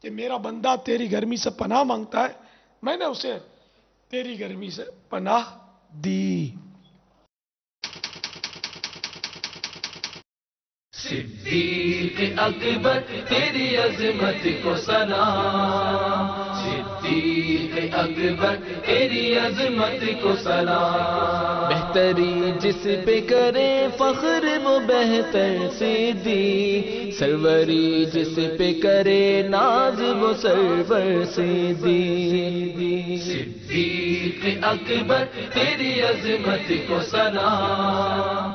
کہ میرا بندہ تیری گرمی سے پناہ مانگتا ہے، میں نے اسے تیری گرمی سے پناہ دی۔ صدیق اکبر تیری عظمت کو سلام، صدیق اکبر تیری عظمت کو سلام، بہتری جس پہ کرے فخر وہ بہتر صدیق، سروری جس پہ کرے ناز وہ سرور صدیق، صدیق اکبر تیری عظمت کو سلام۔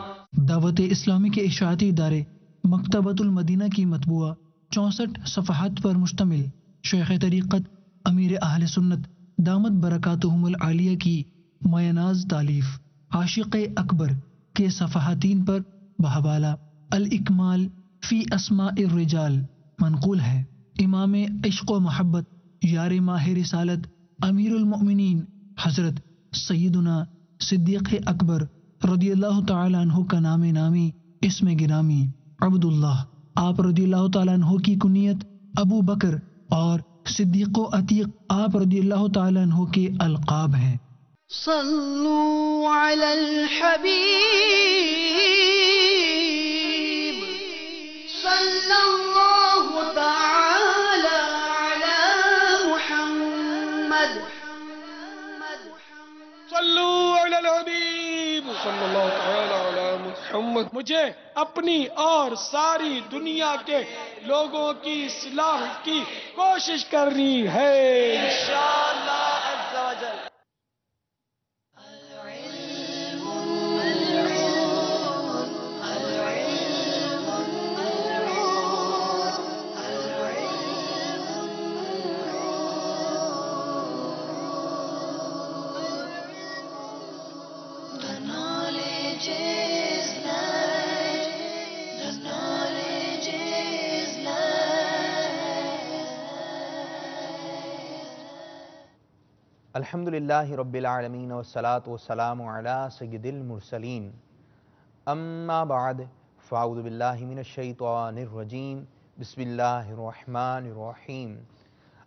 دعوت اسلامی کے اشاعتی ادارے مکتبۃ المدینہ کی مطبوعہ 64 صفحات پر مشتمل شیخ طریقت امیر اہل سنت دامت برکاتہم العالیہ کی میناز تالیف عاشق اکبر کے صفحاتین پر بحوالہ الاکمال فی اسماء الرجال منقول ہے۔ امام عشق و محبت یار ماہ رسالت امیر المؤمنین حضرت سیدنا صدیق اکبر رضی اللہ تعالیٰ عنہ کا نام نامی اسم گرامی عبداللہ، آپ رضی اللہ تعالیٰ عنہ کی کنیت ابو بکر اور صدیق و عتیق آپ رضی اللہ تعالیٰ عنہ کے القاب ہیں۔ صلو علی الحبیب صلی اللہ تعالی علی محمد، صلو علی الحبیب صلی اللہ تعالی علی محمد۔ مجھے اپنی اور ساری دنیا کے لوگوں کی اصلاح کی کوشش کرنی ہے انشاءاللہ عز و جل۔ الحمدللہ رب العالمین والصلاة والسلام علی سید المرسلین، اما بعد فاعوذ باللہ من الشیطان الرجیم، بسم اللہ الرحمن الرحیم۔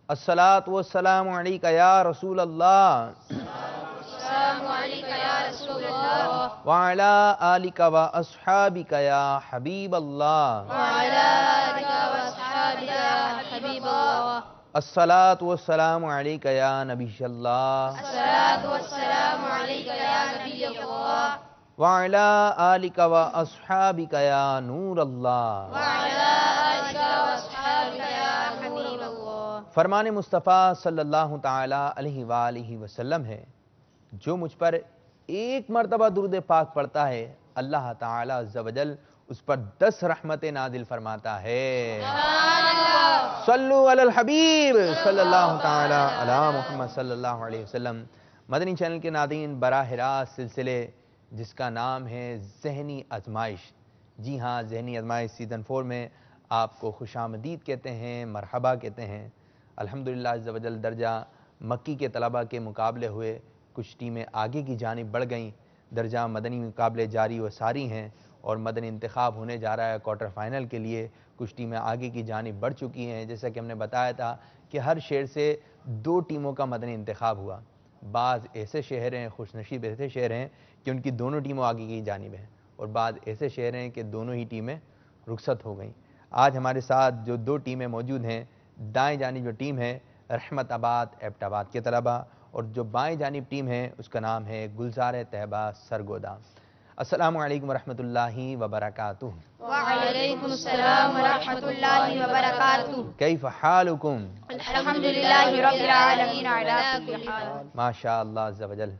الصلاة والسلام علیکہ یا رسول اللہ، السلام علیکہ یا رسول اللہ، وعلی آلکہ و اصحابکہ یا حبیب اللہ، وعلی آلکہ و اصحابکہ یا حبیب اللہ، الصلاة والسلام علیکہ یا نبی اللہ، الصلاۃ والسلام علیکہ یا نبی اللہ، وعلی آلکہ و اصحابکہ یا نور اللہ۔ وعلی آلکہ و اصحابکہ یا حبیب اللہ۔ فرمان مصطفیٰ صلی اللہ تعالی علیہ وآلہ وسلم ہے، جو مجھ پر ایک مرتبہ درود پاک پڑھتا ہے اللہ تعالی عز و جل اس پر 10 رحمتیں نازل فرماتا ہے۔ صلو علی الحبیب صلی اللہ تعالی علی محمد صلی اللہ علیہ وسلم۔ مدنی چینل کے ناظرین، براہ راست سلسلے جس کا نام ہے ذہنی آزمائش، جی ہاں، ذہنی آزمائش سیزن 4 میں آپ کو خوش آمدید کہتے ہیں، مرحبا کہتے ہیں۔ الحمدللہ عز و جل درجہ مکی کے طلبہ کے مقابلے ہوئے، کچھ ٹیمیں آگے کی جانب بڑھ گئیں، درجہ مدنی مقابلے جاری و ساری ہیں اور مدنی انتخاب ہونے جا رہا ہے کوارٹر فائنل کے لیے، کچھ ٹیمیں آگے کی جانب بڑھ چکی ہیں۔ جیسا کہ ہم نے بتایا تھا کہ ہر شہر سے 2 ٹیموں کا مدنی انتخاب ہوا۔ بعض ایسے شہر ہیں، خوش نصیب ایسے شہر ہیں کہ ان کی دونوں ٹیموں آگے کی جانب ہیں، اور بعض ایسے شہر ہیں کہ دونوں ہی ٹیمیں رخصت ہو گئیں۔ آج ہمارے ساتھ جو 2 ٹیمیں موجود ہیں، دائیں جانب جو ٹیم ہے رحمت آباد ایبٹ آباد کے طلبہ، اور جو بائیں جانب ٹیم ہے اس کا نام ہے گلزار طیبہ سرگودا۔ السلام علیکم ورحمۃ اللہ وبرکاتہ۔ وعلیکم السلام ورحمۃ اللہ وبرکاتہ۔ کیف حالکم؟ الحمدللہ رب العالمین علی کل حال۔ ماشاء اللہ عز و جل۔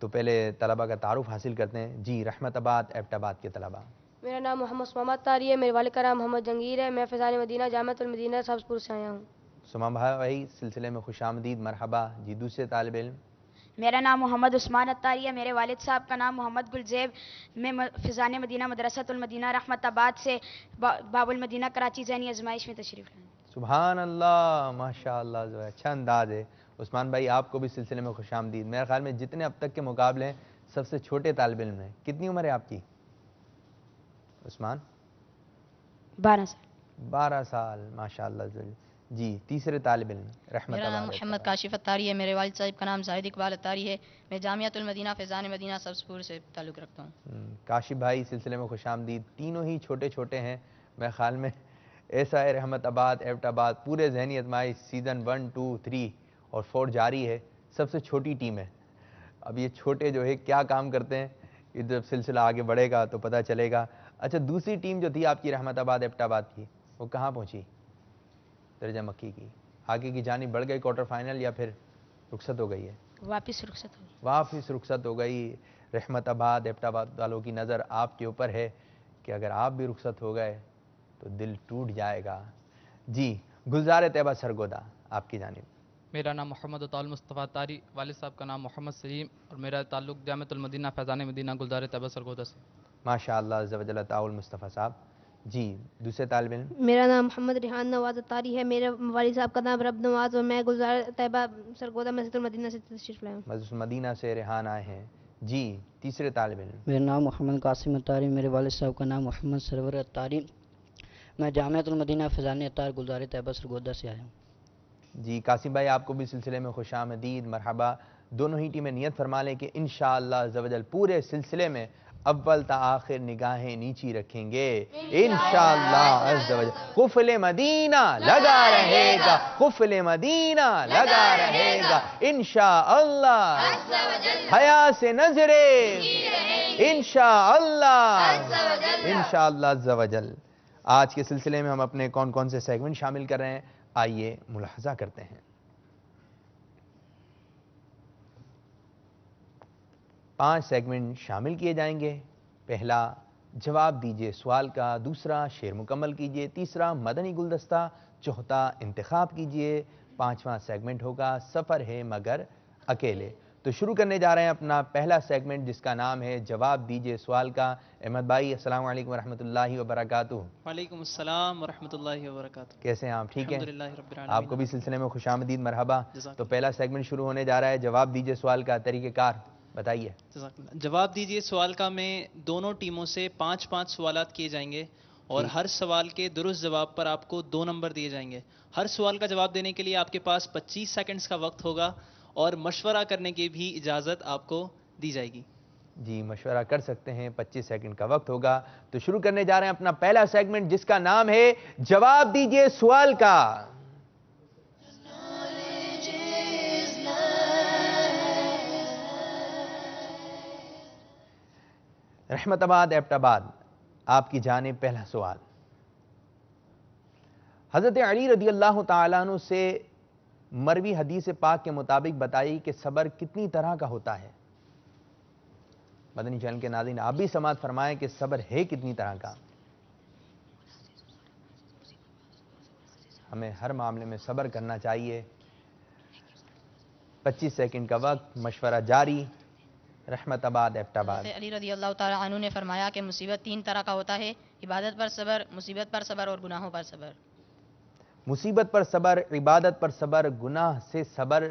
تو پہلے طلبہ کا تعارف حاصل کرتے ہیں۔ جی، رحمت آباد ایبٹ آباد کے طلبہ۔ میرا نام محمد سمامت طاری ہے، میرے والد کا نام محمد جنگیر ہے، میں فیضان مدینہ جامعۃ المدینہ سبز پور سے آیا ہوں۔ سما بھائی سلسلے میں خوش آمدید، مرحبا۔ جی، دوسرے طالب علم۔ میرا نام محمد عثمان اتاری ہے، میرے والد صاحب کا نام محمد گلزیب، میں فیضان مدینہ مدرسۃ المدینہ رحمت آباد سے باب المدینہ کراچی ذہنی آزمائش میں تشریف لائے۔ سبحان اللہ، ماشاء اللہ، جو ہے اچھا انداز ہے۔ عثمان بھائی آپ کو بھی سلسلے میں خوش آمدید۔ میرے خیال میں جتنے اب تک کے مقابلے ہیں سب سے چھوٹے طالب علم ہیں۔ کتنی عمر ہے آپ کی عثمان؟ 12 سال۔ 12 سال، ماشاء اللہ۔ جی تیسرے طالب علم رحمت میرا نام آباد محمد کاشف اتاری ہے، میرے والد صاحب کا نام زاہد اقبال اتاری ہے، میں جامعۃ المدینہ فیضان مدینہ سبز پور سے تعلق رکھتا ہوں۔ کاشف بھائی سلسلے میں خوش آمدید۔ تینوں ہی چھوٹے چھوٹے ہیں، میرے خیال میں ایسا ہے رحمت آباد ایبٹ آباد پورے ذہنی ازمائش سیزن 1 2 3 اور 4 جاری ہے، سب سے چھوٹی ٹیم ہے۔ اب یہ چھوٹے جو ہے کیا کام کرتے ہیں، یہ جب سلسلہ آگے بڑھے گا تو پتہ چلے گا۔ اچھا دوسری ٹیم جو تھی آپ کی رحمت آباد ایبٹ آباد کی، وہ کہاں پہنچی؟ درجہ مکی کی آگے کی جانب بڑھ گئی کوارٹر فائنل یا پھر رخصت ہو گئی ہے؟ واپس رخصت ہوئی۔ واپس رخصت ہو گئی۔ رحمت آباد ایبٹ آباد والوں کی نظر آپ کے اوپر ہے کہ اگر آپ بھی رخصت ہو گئے تو دل ٹوٹ جائے گا۔ جی گلزار طیبہ سرگودا آپ کی جانب۔ میرا نام محمد اطال مصطفیٰ تاری، والد صاحب کا نام محمد سلیم اور میرا تعلق جامعۃ المدینہ فیضان مدینہ گلزار طیبہ سرگودا سے۔ ماشاء اللہ عز و جل تعالی مصطفیٰ صاحب۔ جی دوسرے طالب علم۔ میرا نام محمد ریحان نواز اتاری ہے، میرے والد صاحب کا نام رب نواز اور میں گلزار طیبہ سرگودا مسجد المدینہ سے تشریف لایا ہوں۔ مسجد المدینہ سے ریحان آئے ہیں۔ جی تیسرے طالب علم۔ میرا نام محمد قاسم اتاری، میرے والد صاحب کا نام محمد سرور اتاری، میں جامعۃ المدینہ فیضان اتار گلزار طیبہ سرگودا سے آیا ہوں۔ جی قاسم بھائی آپ کو بھی سلسلے میں خوش آمدید، مرحبا۔ دونوں ہی ٹیمیں نیت فرما لیں کہ انشاءاللہ عز و جل پورے سلسلے میں اول تا آخر نگاہیں نیچی رکھیں گے انشاءاللہ عز و جل۔ قفل مدینہ لگا رہے گا، قفل مدینہ لگا رہے گا انشاءاللہ، حیا سے نظریں انشاءاللہ، انشاءاللہ عز و جل۔ آج کے سلسلے میں ہم اپنے کون کون سے سیگمنٹ شامل کر رہے ہیں، آئیے ملاحظہ کرتے ہیں۔ 5 سیگمنٹ شامل کیے جائیں گے۔ پہلا جواب دیجئے سوال کا، دوسرا شعر مکمل کیجئے، تیسرا مدنی گلدستہ، چوتھا انتخاب کیجئے، 5واں سیگمنٹ ہوگا سفر ہے مگر اکیلے۔ تو شروع کرنے جا رہے ہیں اپنا پہلا سیگمنٹ جس کا نام ہے جواب دیجئے سوال کا۔ احمد بھائی السلام علیکم ورحمۃ اللہ وبرکاتہ۔ وعلیکم السلام ورحمۃ اللہ وبرکاتہ۔ کیسے ہیں آپ؟ ٹھیک ہیں؟ الحمدللہ رب العالمین۔ آپ کو بھی سلسلے میں خوش آمدید، مرحبا۔ جزاک تو پہلا سیگمنٹ شروع ہونے جا رہا ہے جواب دیجئے سوال کا، طریقہ کار بتائیے۔ جزاک اللہ۔ جواب دیجئے سوال کا میں دونوں ٹیموں سے 5 سوالات کیے جائیں گے اور ہر سوال کے درست جواب پر آپ کو 2 نمبر دیے جائیں گے۔ ہر سوال کا جواب دینے کے لیے آپ کے پاس 25 سیکنڈز کا وقت ہوگا اور مشورہ کرنے کی بھی اجازت آپ کو دی جائے گی۔ جی مشورہ کر سکتے ہیں، 25 سیکنڈ کا وقت ہوگا۔ تو شروع کرنے جا رہے ہیں اپنا پہلا سیگمنٹ جس کا نام ہے جواب دیجئے سوال کا۔ رحمت آباد ایبٹ آباد آپ کی جانب پہلا سوال۔ حضرت علی رضی اللہ تعالیٰ عنہ سے مروی حدیث پاک کے مطابق بتائی کہ صبر کتنی طرح کا ہوتا ہے؟ مدنی چینل کے ناظرین آپ بھی سماعت فرمائیں کہ صبر ہے کتنی طرح کا؟ ہمیں ہر معاملے میں صبر کرنا چاہیے۔ 25 سیکنڈ کا وقت، مشورہ جاری۔ رحمت آباد ایبٹ آباد۔ علی رضی اللہ تعالیٰ عنہ نے فرمایا کہ مصیبت 3 طرح کا ہوتا ہے: عبادت پر صبر، مصیبت پر صبر اور گناہوں پر صبر۔ مصیبت پر صبر، عبادت پر صبر، گناہ سے صبر۔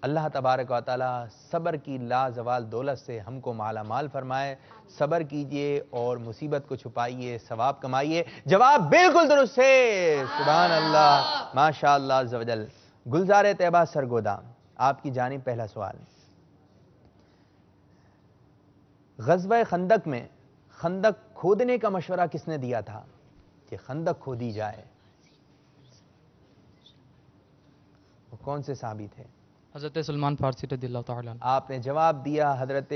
اللہ تبارک و تعالی صبر کی لازوال دولت سے ہم کو مالا مال فرمائے۔ صبر کیجئے اور مصیبت کو چھپائیے، ثواب کمائیے۔ جواب بالکل درست ہے، سبحان اللہ، ماشاءاللہ عز و جل۔ گلزار طیبہ سرگودا آپ کی جانب پہلا سوال۔ غزوہ خندق میں خندق کھودنے کا مشورہ کس نے دیا تھا کہ خندق کھودی جائے؟ وہ کون سے صحابی تھے؟ حضرت سلمان فارسی رضی اللہ تعالیٰ عنہ۔ آپ نے جواب دیا حضرت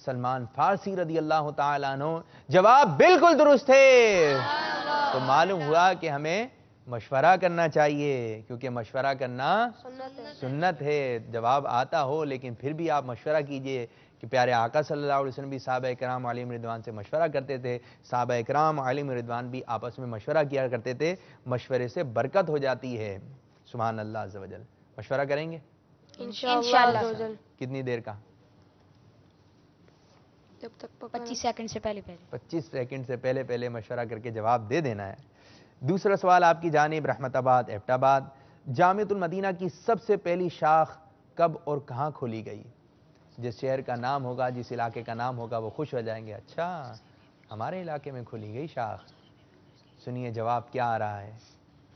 سلمان فارسی رضی اللہ تعالیٰ عنہ، جواب بالکل درست ہے۔ تو معلوم ہوا کہ ہمیں مشورہ کرنا چاہیے کیونکہ مشورہ کرنا سنت ہے۔ جواب آتا ہو لیکن پھر بھی آپ مشورہ کیجئے کہ پیارے آقا صلی اللہ علیہ وسلم بھی صحابہ کرام علیہم رضوان سے مشورہ کرتے تھے، صحابہ کرام علیہم رضوان بھی آپس میں مشورہ کیا کرتے تھے، مشورے سے برکت ہو جاتی ہے۔ سبحان اللہ عز و جل۔ مشورہ کریں گے انشاءاللہ۔ کتنی دیر کا؟ جب تک 25 سیکنڈ سے پہلے 25 سیکنڈ سے پہلے مشورہ کر کے جواب دے دینا ہے۔ دوسرا سوال آپ کی جانب رحمت آباد ایبٹ آباد۔ جامعۃ المدینہ کی سب سے پہلی شاخ کب اور کہاں کھولی گئی؟ جس شہر کا نام ہوگا، جس علاقے کا نام ہوگا وہ خوش ہو جائیں گے، اچھا ہمارے علاقے میں کھولی گئی شاخ۔ سنیے جواب کیا آ رہا ہے۔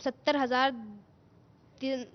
70,000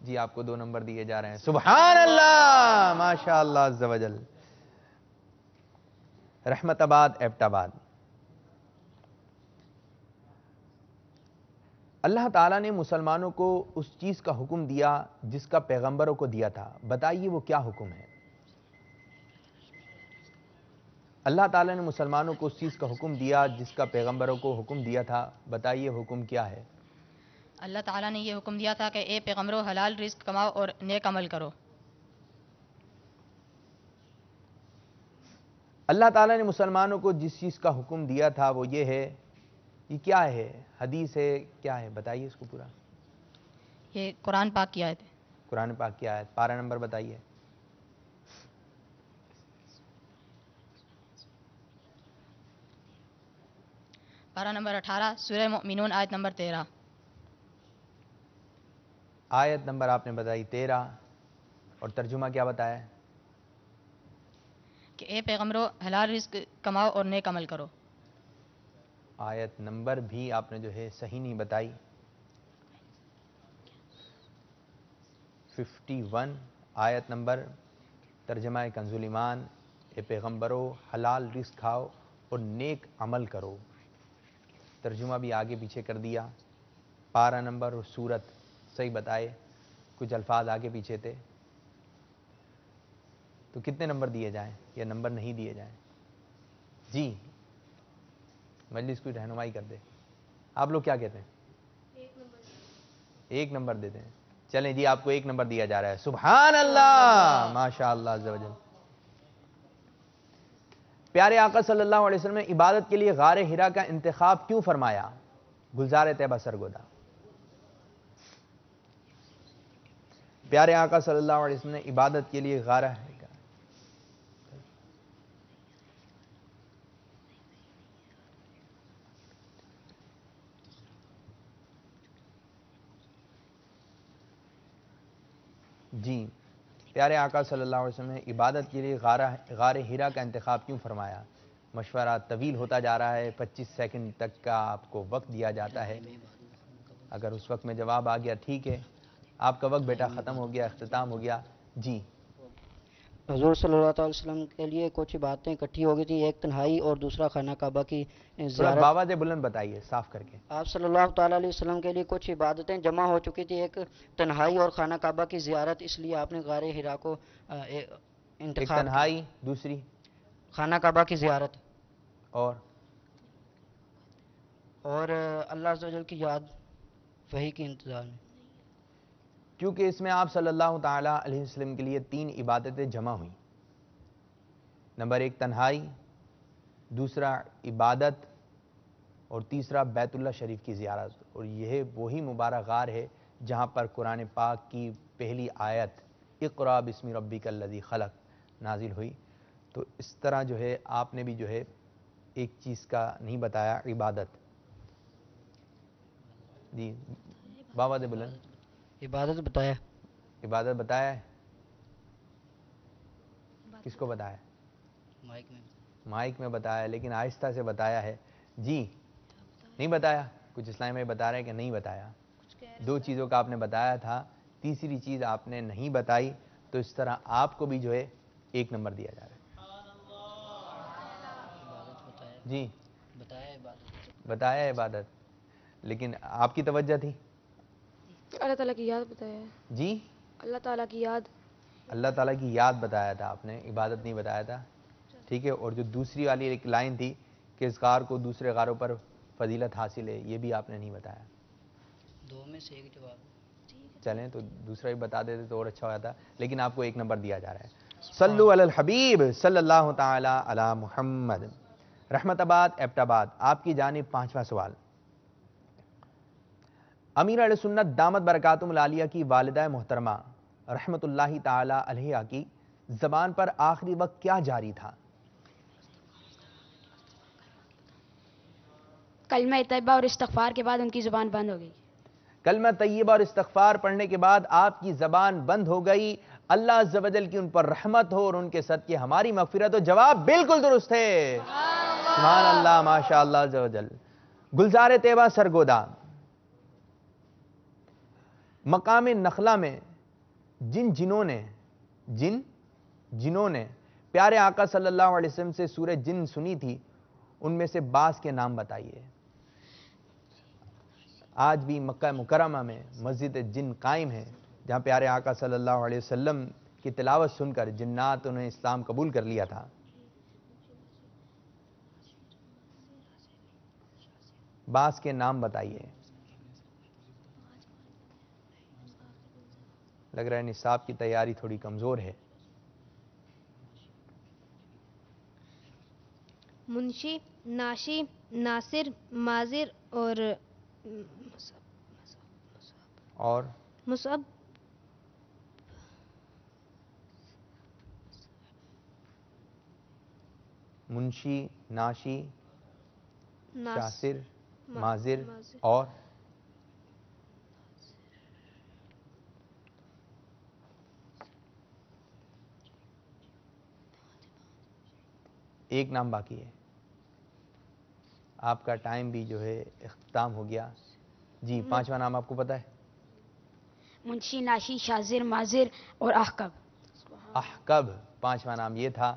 جی آپ کو 2 نمبر دیے جا رہے ہیں. سبحان اللہ، ماشاء اللہ عز و جل. رحمت آباد ایبٹ آباد. اللہ تعالیٰ نے مسلمانوں کو اس چیز کا حکم دیا جس کا پیغمبروں کو دیا تھا. بتائیے وہ کیا حکم ہے؟ اللہ تعالیٰ نے مسلمانوں کو اس چیز کا حکم دیا جس کا پیغمبروں کو حکم دیا تھا. بتائیے حکم کیا ہے؟ اللہ تعالیٰ نے یہ حکم دیا تھا کہ اے پیغمبرو حلال رزق کماؤ اور نیک عمل کرو. اللہ تعالیٰ نے مسلمانوں کو جس چیز کا حکم دیا تھا وہ یہ ہے. یہ کیا ہے؟ حدیث ہے؟ کیا ہے؟ بتائیے اس کو پورا. یہ قرآن پاک کی آیت ہے. قرآن پاک کی آیت. پارہ نمبر بتائیے. پارہ نمبر 18 سورہ مؤمنون آیت نمبر 13. آیت نمبر آپ نے بتائی 13 اور ترجمہ کیا بتایا؟ کہ اے پیغمبرو حلال رزق کماؤ اور نیک عمل کرو. آیت نمبر بھی آپ نے جو ہے صحیح نہیں بتائی. 51 آیت نمبر. ترجمہ کنز الایمان، اے پیغمبرو حلال رزق کھاؤ اور نیک عمل کرو. ترجمہ بھی آگے پیچھے کر دیا. پارہ نمبر اور سورت صحیح بتائے، کچھ الفاظ آگے پیچھے تھے. تو کتنے نمبر دیے جائیں یا نمبر نہیں دیے جائیں؟ جی مجلس کوئی رہنمائی کر دے. آپ لوگ کیا کہتے ہیں؟ 1 نمبر دیتے ہیں. چلیں جی آپ کو 1 نمبر دیا جا رہا ہے. سبحان اللہ، ماشاء اللہ عز و جل. پیارے آقا صلی اللہ علیہ وسلم نے عبادت کے لیے غار حرا کا انتخاب کیوں فرمایا؟ گلزار طیبہ سرگودا. پیارے آقا صلی اللہ علیہ وسلم نے عبادت کے لیے غار حرا. جی پیارے آقا صلی اللہ علیہ وسلم نے عبادت کے لیے غار حرا کا انتخاب کیوں فرمایا؟ مشورہ طویل ہوتا جا رہا ہے. 25 سیکنڈ تک کا آپ کو وقت دیا جاتا ہے. اگر اس وقت میں جواب آ گیا ٹھیک ہے، آپ کا وقت بیٹا ختم ہو گیا، اختتام ہو گیا. جی حضور صلی اللہ علیہ وسلم کے لیے کچھ باتیں اکٹھی ہو گئی تھی، ایک تنہائی اور دوسرا خانہ کعبہ کی زیارت. بابا سے بلند بتائیے صاف کر کے. آپ صلی اللہ تعالیٰ علیہ وسلم کے لیے کچھ عبادتیں جمع ہو چکی تھی، ایک تنہائی اور خانہ کعبہ کی زیارت، اس لیے آپ نے غار حرا کو انتخاب. ایک تنہائی، دوسری خانہ کعبہ کی زیارت اور اللہ عز و جل کی یاد، وحی کی انتظار میں. کیونکہ اس میں آپ صلی اللہ تعالیٰ علیہ وسلم کے لیے 3 عبادتیں جمع ہوئیں. نمبر 1 تنہائی، دوسرا عبادت اور تیسرا بیت اللہ شریف کی زیارت. اور یہ وہی مبارک غار ہے جہاں پر قرآن پاک کی پہلی آیت اقرأ بسم ربک الذی خلق نازل ہوئی. تو اس طرح جو ہے آپ نے بھی جو ہے ایک چیز کا نہیں بتایا، عبادت. جی بابا دے بلند. عبادت بتایا. عبادت بتایا ہے. کس کو بتایا؟ مائک میں بتایا، لیکن آہستہ سے بتایا ہے. جی نہیں بتایا. کچھ اسلام میں بتا رہے ہیں کہ نہیں بتایا. 2 چیزوں کا آپ نے بتایا تھا، تیسری چیز آپ نے نہیں بتائی. تو اس طرح آپ کو بھی جو ہے 1 نمبر دیا جا رہا ہے. جی بتایا عبادت، لیکن آپ کی توجہ تھی اللہ تعالیٰ کی یاد بتایا. جی اللہ تعالیٰ کی یاد. اللہ تعالیٰ کی یاد بتایا تھا آپ نے، عبادت نہیں بتایا تھا. ٹھیک ہے. اور جو دوسری والی ایک لائن تھی کہ اس غار کو دوسرے غاروں پر فضیلت حاصل ہے، یہ بھی آپ نے نہیں بتایا. 2 میں سے 1 جواب. چلیں تو دوسرا بھی بتا دیتے تو اور اچھا ہوتا، لیکن آپ کو 1 نمبر دیا جا رہا ہے. صلو علی الحبیب صلی اللہ تعالی علی محمد. رحمت آباد ایبٹ آباد آپ کی جانب 5واں سوال. امیر اہل سنت دامت برکاتہم العالیہ کی والدہ محترمہ رحمت اللہ تعالی علیہ کی زبان پر آخری وقت کیا جاری تھا؟ کلمہ طیبہ اور استغفار کے بعد ان کی زبان بند ہو گئی. کلمہ طیبہ اور استغفار پڑھنے کے بعد آپ کی زبان بند ہو گئی. اللہ عز و جل کی ان پر رحمت ہو اور ان کے صدقے ہماری مغفرت ہو. جواب بالکل درست ہے. سبحان اللہ، ماشاء اللہ عز و جل. گلزار طیبہ سرگودا مقام نخلا میں جنوں نے پیارے آقا صلی اللہ علیہ وسلم سے سورہ جن سنی تھی ان میں سے بعض کے نام بتائیے۔ آج بھی مکہ مکرمہ میں مسجد جن قائم ہے جہاں پیارے آقا صلی اللہ علیہ وسلم کی تلاوت سن کر جناتوں نے اسلام قبول کر لیا تھا۔ بعض کے نام بتائیے۔ لگ رہا ہے نصاب کی تیاری تھوڑی کمزور ہے۔ منشی، ناشی، ناصر، ماضر اور مصعب۔ منشی، ناشی، شاصر، ماضر اور ایک نام باقی ہے۔ آپ کا ٹائم بھی جو ہے اختتام ہو گیا۔ جی، پانچواں نام آپ کو پتا ہے؟ منشی، ناشی، شاذر، ماضر اور احقب۔ احقب پانچواں نام یہ تھا،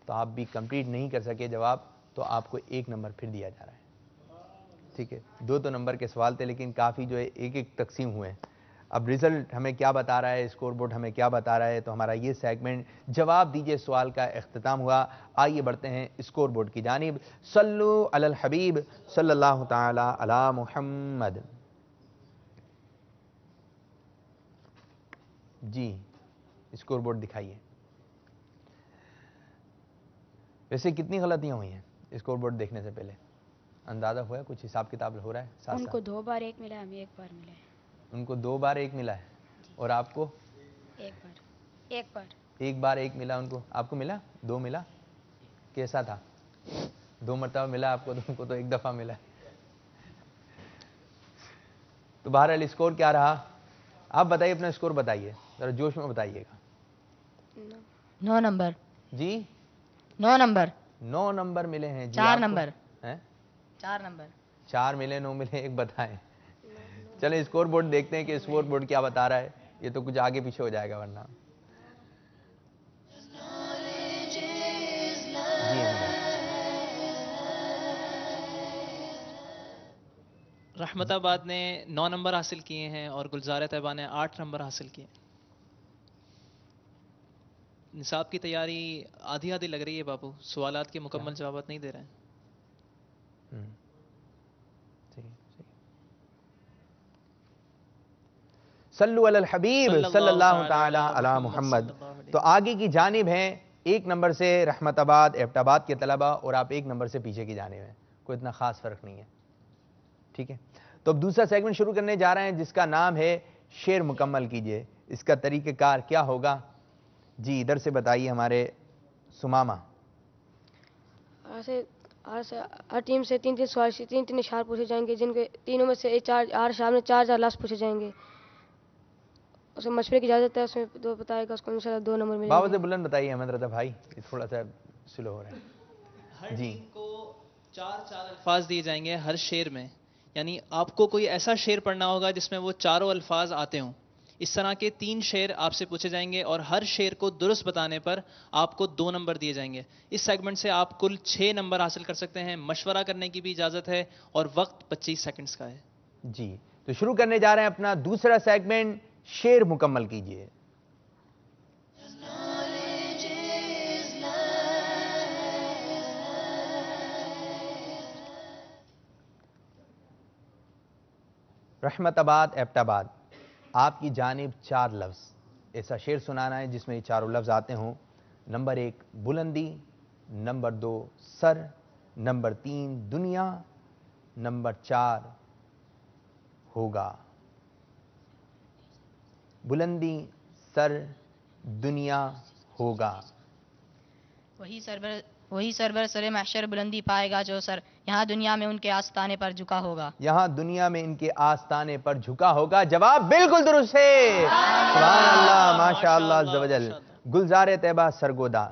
تو آپ بھی کمپلیٹ نہیں کر سکے جواب، تو آپ کو ایک نمبر پھر دیا جا رہا ہے۔ ٹھیک ہے، 2 نمبر کے سوال تھے لیکن کافی جو ہے ایک تقسیم ہوئے ہیں۔ اب ریزلٹ ہمیں کیا بتا رہا ہے، اسکور بورڈ ہمیں کیا بتا رہا ہے، تو ہمارا یہ سیگمنٹ جواب دیجئے سوال کا اختتام ہوا۔ آئیے بڑھتے ہیں اسکور بورڈ کی جانب۔ صلو علی الحبیب صلی اللہ تعالی علی محمد۔ جی، اسکور بورڈ دکھائیے۔ ویسے کتنی غلطیاں ہوئی ہیں اسکور بورڈ دیکھنے سے پہلے؟ اندازہ ہوا ہے؟ کچھ حساب کتاب ہو رہا ہے؟ ان کو 2 بار 1 ملا ہے، ہمیں 1 بار ملا ہے۔ ان کو 2 بار 1 ملا ہے اور آپ کو 1 بار۔ 1 بار۔ 1 بار 1 ملا ان کو، آپ کو ملا 2 ملا؟ کیسا تھا؟ 2 مرتبہ ملا آپ کو، تو ان کو تو 1 دفعہ ملا۔ تو بہرحال اسکور کیا رہا؟ آپ بتائیے، اپنا اسکور بتائیے، ذرا جوش میں بتائیے گا۔ 9 نمبر۔ جی 9 نمبر۔ 9 نمبر ملے ہیں۔ 4 نمبر۔ 4 نمبر۔ 4 ملے، 9 ملے، 1 بتائیں۔ چلیں اسکور بورڈ دیکھتے ہیں کہ اسکور بورڈ کیا بتا رہا ہے۔ یہ تو کچھ آگے پیچھے ہو جائے گا ورنہ۔ رحمت آباد نے 9 نمبر حاصل کیے ہیں اور گلزار طیبہ نے 8 نمبر حاصل کیے۔ نصاب کی تیاری آدھی آدھی لگ رہی ہے بابو، سوالات کے مکمل جوابات نہیں دے رہے ہیں۔ صلو علی الحبیب صلی اللہ تعالی علی محمد۔ تو آگے کی جانب ہیں 1 نمبر سے رحمت آباد، ایبٹ آباد کے طلبہ، اور آپ 1 نمبر سے پیچھے کی جانب ہیں، کوئی اتنا خاص فرق نہیں ہے۔ ٹھیک ہے، تو اب دوسرا سیگمنٹ شروع کرنے جا رہے ہیں جس کا نام ہے شعر مکمل کیجئے۔ اس کا طریقہ کار کیا ہوگا؟ جی ادھر سے بتائیے ہمارے سمامہ۔ ہر ٹیم سے 3 سوال، 3 اشعار پوچھے جائیں گے، جن کے تینوں میں سے 4 اشعار میں 4 لفظ پوچھے جائیں گے۔ اسے مشورے کی اجازت ہے، اس میں 2 بتائے گا، اس کو انشاءاللہ 2 نمبر ملیں گے۔ باوت بلند بتائیے احمد رضا بھائی، یہ تھوڑا سا سلو ہو رہا ہے۔ ہر ٹیم کو 4 الفاظ دیے جائیں گے ہر شعر میں، یعنی آپ کو کوئی ایسا شعر پڑھنا ہوگا جس میں وہ 4 الفاظ آتے ہوں۔ اس طرح کے 3 شعر آپ سے پوچھے جائیں گے اور ہر شعر کو درست بتانے پر آپ کو 2 نمبر دیے جائیں گے۔ اس سیگمنٹ سے آپ کل 6 نمبر حاصل کر سکتے ہیں۔ مشورہ کرنے کی بھی اجازت ہے اور وقت 25 سیکنڈز کا ہے۔ جی تو شروع کرنے جا رہے ہیں اپنا دوسرا سیگمنٹ، شعر مکمل کیجئے۔ رحمت آباد، ایبٹ آباد، آپ کی جانب 4 لفظ ایسا شعر سنانا ہے جس میں یہ 4 لفظ آتے ہوں۔ نمبر 1 بلندی، نمبر 2 سر، نمبر 3 دنیا، نمبر 4 ہوگا۔ بلندی، سر، دنیا، ہوگا۔ وہی سربر سر محشر بلندی پائے گا جو سر یہاں دنیا میں ان کے آستانے پر جھکا ہوگا۔ یہاں دنیا میں ان کے آستانے پر جھکا ہوگا۔ جواب بالکل درست ہے، سبحان اللہ، ماشاءاللہ عز و جل۔ گلزار طیبہ سرگودا۔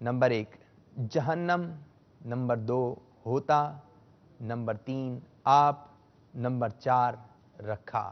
نمبر 1 جہنم، نمبر 2 ہوتا، نمبر 3 آپ، نمبر 4 رکھا۔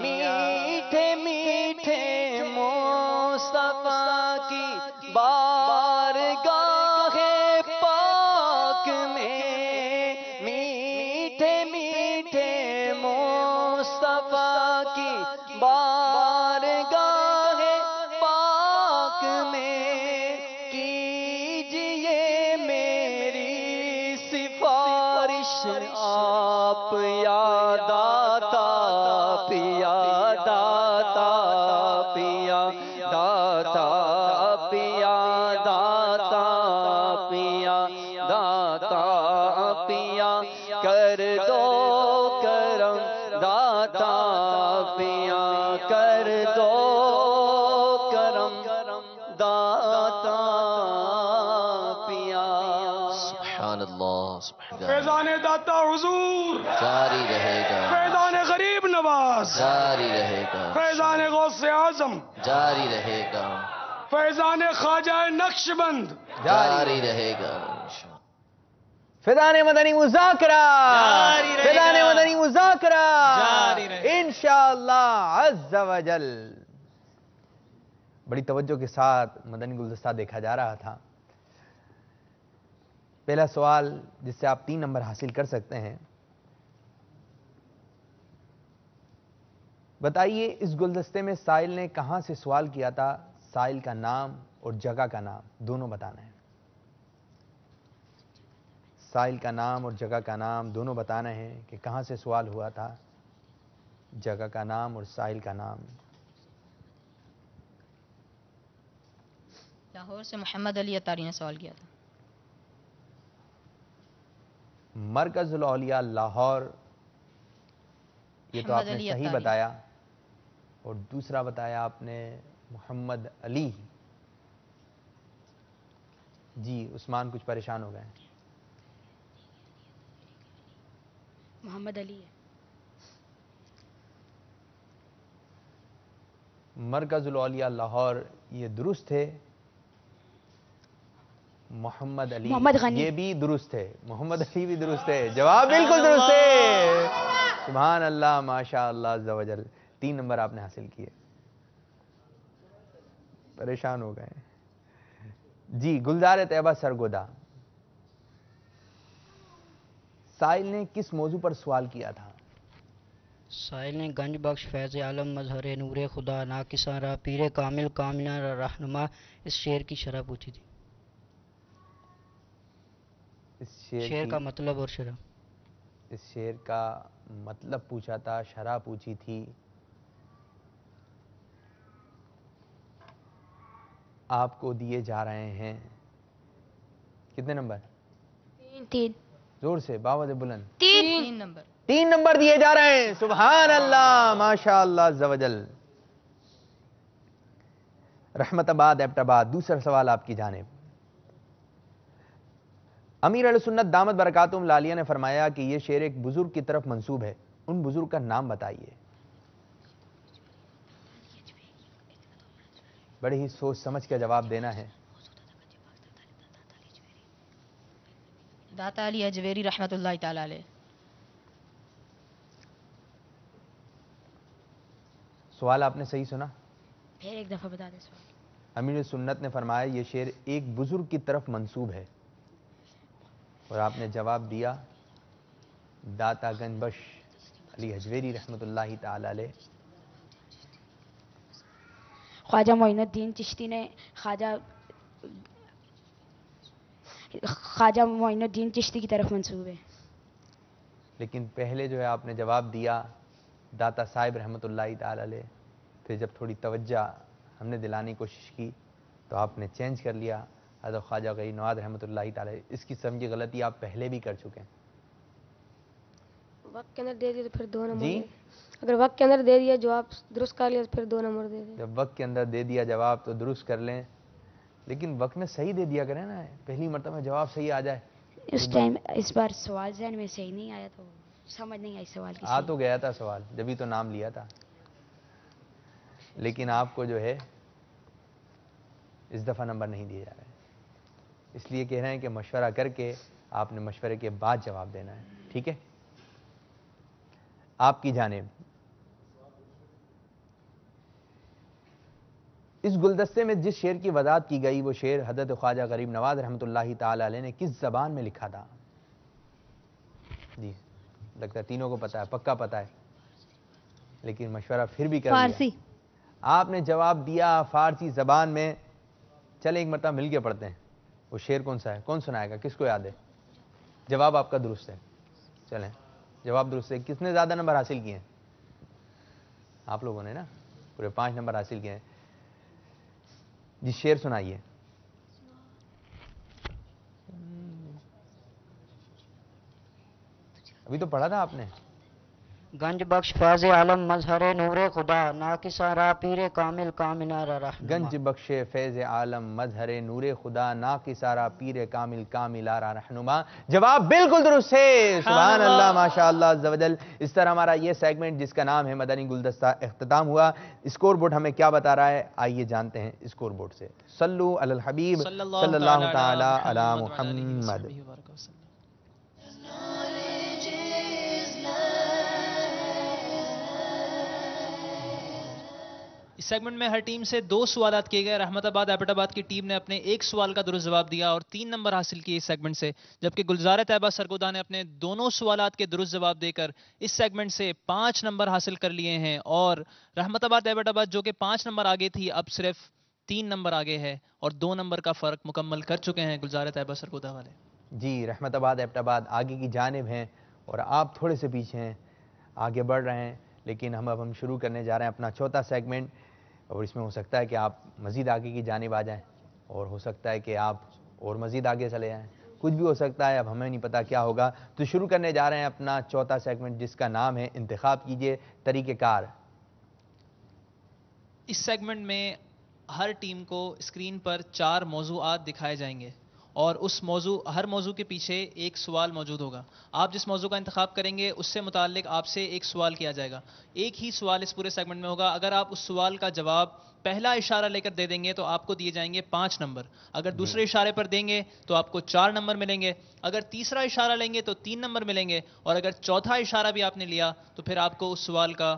میٹھے میٹھے مصطفیٰ کی بارگاہ پاک میں، میٹھے میٹھے مصطفیٰ کی بارگاہ پاک میں، کیجئے میری سفارش آپ یا داتا پیا داتا پیا داتا پیا داتا پیا داتا پیا کر دو کرم داتا پیا کر دو کرم داتا پیا۔ سبحان اللہ، سبحان اللہ، فیضان داتا حضور جاری رہے گا، فیضان غریب نواز جاری رہے گا، فیضان غوث اعظم جاری رہے گا، فیضان خواجہ نقشبند جاری رہے گا۔ فیضان مدنی مذاکرہ، فیضان مدنی مذاکرہ انشاءاللہ عز و جل۔ بڑی توجہ کے ساتھ مدنی گلدستہ دیکھا جا رہا تھا۔ پہلا سوال جس سے آپ 3 نمبر حاصل کر سکتے ہیں، بتائیے اس گلدستے میں سائل نے کہاں سے سوال کیا تھا؟ سائل کا نام اور جگہ کا نام دونوں بتانا ہے۔ سائل کا نام اور جگہ کا نام دونوں بتانا ہے کہ کہاں سے سوال ہوا تھا، جگہ کا نام اور سائل کا نام۔ لاہور سے محمد علی اتاری نے سوال کیا تھا۔ مرکز الاولیاء لاہور، یہ تو آپ نے صحیح بتایا، اور دوسرا بتایا آپ نے محمد علی۔ جی عثمان کچھ پریشان ہو گئے ہیں۔ محمد علی ہے۔ مرکز الاولیاء لاہور یہ درست ہے، محمد علی محمد غنی یہ بھی درست ہے، محمد علی بھی درست ہے، جواب بالکل درست ہے۔ سبحان اللہ، ماشاء اللہ عز و جل۔ 3 نمبر آپ نے حاصل کیے، پریشان ہو گئے۔ جی گلزار طیبہ سرگودا، سائل نے کس موضوع پر سوال کیا تھا؟ سائل نے گنج بخش فیض عالم مظہر نور خدا ناقصاں راہ پیر کامل کاملہ رہنما اس شعر کی شرح پوچھی تھی۔ اس شعر کا مطلب اور شرح، اس شعر کا مطلب پوچھا تھا، شرح پوچھی تھی۔ آپ کو دیے جا رہے ہیں کتنے نمبر؟ 3 زور سے، باوجہ بلند۔ 3 نمبر۔ 3 نمبر دیے جا رہے ہیں، سبحان اللہ، ماشاء اللہ عز و جل۔ رحمت آباد ایبٹ آباد، دوسرا سوال آپ کی جانب۔ امیر اہل سنت دامت برکاتہم العالیہ نے فرمایا کہ یہ شعر ایک بزرگ کی طرف منسوب ہے، ان بزرگ کا نام بتائیے۔ بڑے ہی سوچ سمجھ کے جواب دینا ہے۔ داتا علی اجویری رحمت اللہ تعالی علیہ۔ سوال آپ نے صحیح سنا؟ پھر ایک دفعہ بتا دیں سوال۔ امیر سنت نے فرمایا یہ شعر ایک بزرگ کی طرف منسوب ہے، اور آپ نے جواب دیا داتا گنج بخش علی اجویری رحمت اللہ تعالی علیہ۔ خواجہ معین الدین چشتی نے خواجہ معین الدین چشتی کی طرف منسوب ہے۔ لیکن پہلے جو ہے آپ نے جواب دیا داتا صاحب رحمت اللہ تعالی علیہ، پھر جب تھوڑی توجہ ہم نے دلانے کی کوشش کی تو آپ نے چینج کر لیا حضرت خواجہ غیر نواز رحمت اللہ تعالی علیہ۔ اس کی سمجھی غلطی آپ پہلے بھی کر چکے ہیں۔ وقت کے اندر دے دیا تو پھر 2 نمبر جی اگر وقت کے اندر دے دیا جواب درست کر لیا تو پھر 2 نمبر دے دیں۔ جب وقت کے اندر دے دیا جواب تو درست کر لیں، لیکن وقت میں صحیح دے دیا کریں نا، پہلی مرتبہ جواب صحیح آ جائے۔ اس بار سوال ذہن میں صحیح نہیں آیا تو سمجھ نہیں آئی سوال کی۔ آ تو گیا تھا سوال، جبھی تو نام لیا تھا، لیکن آپ کو جو ہے اس دفعہ نمبر نہیں دیے جا رہے، اس لیے کہہ رہے ہیں کہ مشورہ کر کے آپ نے مشورے کے بعد جواب دینا ہے، ٹھیک ہے؟ آپ کی جانب اس گلدستے میں جس شعر کی وضاحت کی گئی وہ شعر حضرت خواجہ غریب نواز رحمۃ اللہ تعالی علیہ نے کس زبان میں لکھا تھا؟ جی لگتا ہے تینوں کو پتا ہے، پکا پتا ہے، لیکن مشورہ پھر بھی کر فارسی۔ لیا۔ آپ نے جواب دیا فارسی زبان میں۔ چلیں ایک مرتبہ مل کے پڑھتے ہیں، وہ شعر کون سا ہے، کون سنائے گا، کس کو یاد ہے؟ جواب آپ کا درست ہے، چلیں جواب درست ہے۔ کس نے زیادہ نمبر حاصل کیے ہیں؟ آپ لوگوں نے نا، پورے 5 نمبر حاصل کیے ہیں۔ جی شعر سنائیے۔ ابھی تو پڑھا تھا آپ نے۔ گنج بخش فیض عالم مظہر نور خدا ناقصہ را پیر کامل کاملہ رہنما۔ گنج بخش فیض عالم مظہر نور خدا ناقصہ را پیر کامل کاملہ رہنما۔ جواب بالکل درست ہے، سبحان اللہ، ماشاء اللہ عز و جل۔ اس طرح ہمارا یہ سیگمنٹ جس کا نام ہے مدنی گلدستہ اختتام ہوا۔ اسکور بورڈ ہمیں کیا بتا رہا ہے، آئیے جانتے ہیں اسکور بورڈ سے۔ صلو علی الحبیب صلی اللہ تعالی علی محمد۔ اس سیگمنٹ میں ہر ٹیم سے 2 سوالات کیے گئے۔ رحمت آباد ایبٹ آباد کی ٹیم نے اپنے 1 سوال کا درست جواب دیا اور 3 نمبر حاصل کیے اس سیگمنٹ سے، جبکہ گلزار طیبہ سرگودا نے اپنے دونوں سوالات کے درست جواب دے کر اس سیگمنٹ سے 5 نمبر حاصل کر لیے ہیں، اور رحمت آباد ایبٹ آباد جو کہ 5 نمبر آگے تھی اب صرف 3 نمبر آگے ہے اور 2 نمبر کا فرق مکمل کر چکے ہیں گلزار طیبہ سرگودا والے۔ جی رحمت آباد ایبٹ آباد آگے کی جانب ہیں اور آپ تھوڑے سے پیچھے ہیں، آگے بڑھ رہے ہیں، لیکن ہم شروع کرنے جا رہے ہیں اپنا چوتھا سیگمنٹ، اور اس میں ہو سکتا ہے کہ آپ مزید آگے کی جانب آ جائیں اور ہو سکتا ہے کہ آپ اور مزید آگے چلے جائیں، کچھ بھی ہو سکتا ہے، اب ہمیں نہیں پتا کیا ہوگا۔ تو شروع کرنے جا رہے ہیں اپنا چوتھا سیگمنٹ جس کا نام ہے انتخاب کیجئے طریقہ کار۔ اس سیگمنٹ میں ہر ٹیم کو اسکرین پر 4 موضوعات دکھائے جائیں گے اور ہر موضوع کے پیچھے ایک سوال موجود ہوگا۔ آپ جس موضوع کا انتخاب کریں گے اس سے متعلق آپ سے ایک سوال کیا جائے گا۔ ایک ہی سوال اس پورے سیگمنٹ میں ہوگا۔ اگر آپ اس سوال کا جواب پہلا اشارہ لے کر دے دیں گے تو آپ کو دیے جائیں گے 5 نمبر، اگر دوسرے اشارے پر دیں گے تو آپ کو 4 نمبر ملیں گے، اگر تیسرا اشارہ لیں گے تو 3 نمبر ملیں گے، اور اگر چوتھا اشارہ بھی آپ نے لیا تو پھر آپ کو اس سوال کا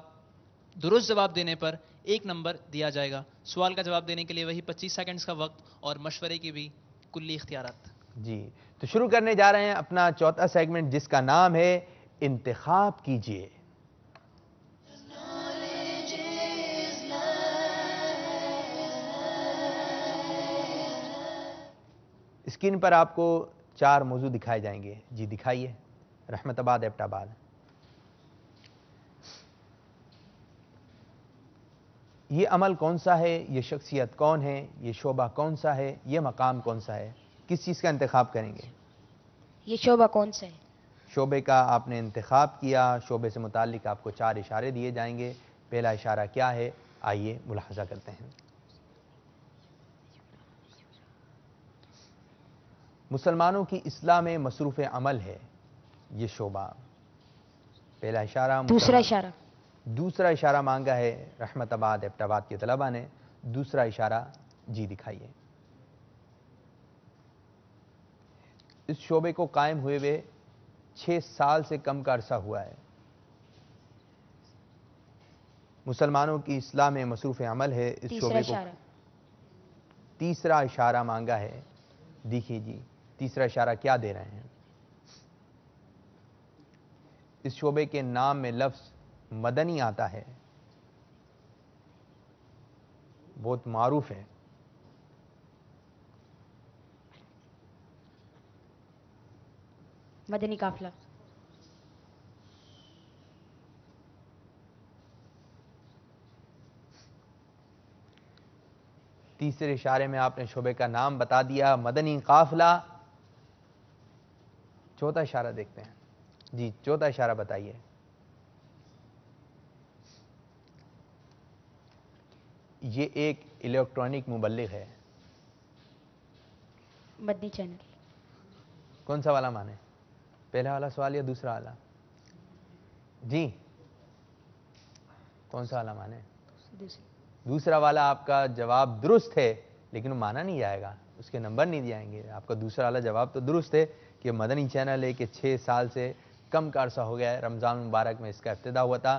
درست جواب دینے پر 1 نمبر دیا جائے گا۔ سوال کا جواب دینے کے لیے وہی 25 سیکنڈز کا وقت اور مشورے کی بھی کلی اختیارات۔ جی تو شروع کرنے جا رہے ہیں اپنا چوتھا سیگمنٹ جس کا نام ہے انتخاب کیجئے۔ اسکرین پر آپ کو 4 موضوع دکھائے جائیں گے، جی دکھائیے۔ رحمت آباد ایبٹ آباد۔ یہ عمل کون سا ہے، یہ شخصیت کون ہے، یہ شعبہ کون سا ہے، یہ مقام کون سا ہے، کس چیز کا انتخاب کریں گے؟ یہ شعبہ کون سا ہے؟ شعبے کا آپ نے انتخاب کیا، شعبے سے متعلق آپ کو 4 اشارے دیے جائیں گے۔ پہلا اشارہ کیا ہے، آئیے ملاحظہ کرتے ہیں۔ مسلمانوں کی اصلاح میں مصروف عمل ہے یہ شعبہ۔ پہلا اشارہ دوسرا اشارہ دوسرا اشارہ مانگا ہے رحمت آباد ایبٹ آباد کے طلبہ نے۔ دوسرا اشارہ جی دکھائیے۔ اس شعبے کو قائم ہوئے 6 سال سے کم کا عرصہ ہوا ہے۔ مسلمانوں کی اصلاح میں مصروف عمل ہے اس شعبے کو۔ تیسرا اشارہ مانگا ہے، دیکھیے جی تیسرا اشارہ کیا دے رہے ہیں۔ اس شعبے کے نام میں لفظ مدنی آتا ہے، بہت معروف ہے۔ مدنی قافلہ۔ تیسرے اشارے میں آپ نے شعبے کا نام بتا دیا، مدنی قافلہ۔ چوتھا اشارہ دیکھتے ہیں، جی چوتھا اشارہ بتائیے۔ یہ ایک الیکٹرانک مبلغ ہے۔ مدنی چینل۔ کون سا والا مانے، پہلا والا سوال یا دوسرا والا؟ جی کون سا والا مانے؟ دوسرا والا آپ کا جواب درست ہے، لیکن وہ مانا نہیں جائے گا، اس کے نمبر نہیں جائیں گے۔ آپ کا دوسرا والا جواب تو درست ہے کہ مدنی چینل ہے کہ 6 سال سے کم کا عرصہ ہو گیا ہے، رمضان مبارک میں اس کا ابتدا ہوا تھا۔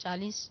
40।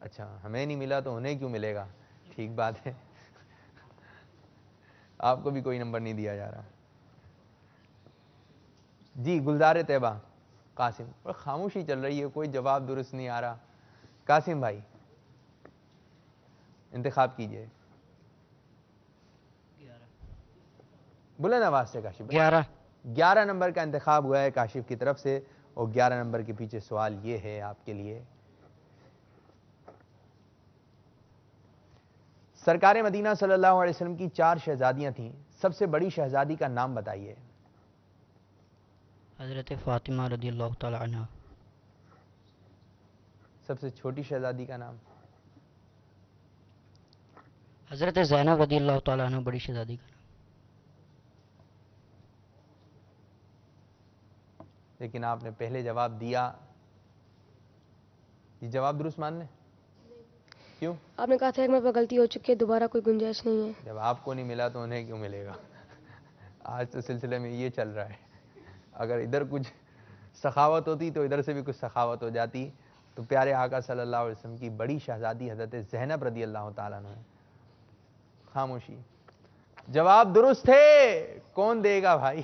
اچھا ہمیں نہیں ملا تو انہیں کیوں ملے گا؟ ٹھیک بات ہے، آپ کو بھی کوئی نمبر نہیں دیا جا رہا۔ جی گلزار طیبہ قاسم، اور خاموشی چل رہی ہے، کوئی جواب درست نہیں آ رہا۔ قاسم بھائی انتخاب کیجئے، بلند آواز سے کاشف بھائی۔ 11 نمبر کا انتخاب ہوا ہے کاشف کی طرف سے، اور 11 نمبر کے پیچھے سوال یہ ہے آپ کے لیے، سرکار مدینہ صلی اللہ علیہ وسلم کی 4 شہزادیاں تھیں، سب سے بڑی شہزادی کا نام بتائیے۔ حضرت فاطمہ رضی اللہ تعالی عنہ۔ سب سے چھوٹی شہزادی کا نام؟ حضرت زینب رضی اللہ تعالی عنہ بڑی شہزادی کا نام۔ لیکن آپ نے پہلے جواب دیا، یہ جواب درست مان لیں؟ کیوں؟ آپ نے کہا تھا ایک مرتبہ غلطی ہو چکی ہے، دوبارہ کوئی گنجائش نہیں ہے۔ جب آپ کو نہیں ملا تو انہیں کیوں ملے گا؟ آج تو سلسلے میں یہ چل رہا ہے، اگر ادھر کچھ سخاوت ہوتی تو ادھر سے بھی کچھ سخاوت ہو جاتی۔ تو پیارے آقا صلی اللہ علیہ وسلم کی بڑی شہزادی حضرت زینب رضی اللہ تعالیٰ عنہ۔ خاموشی، جواب درست ہے، کون دے گا بھائی؟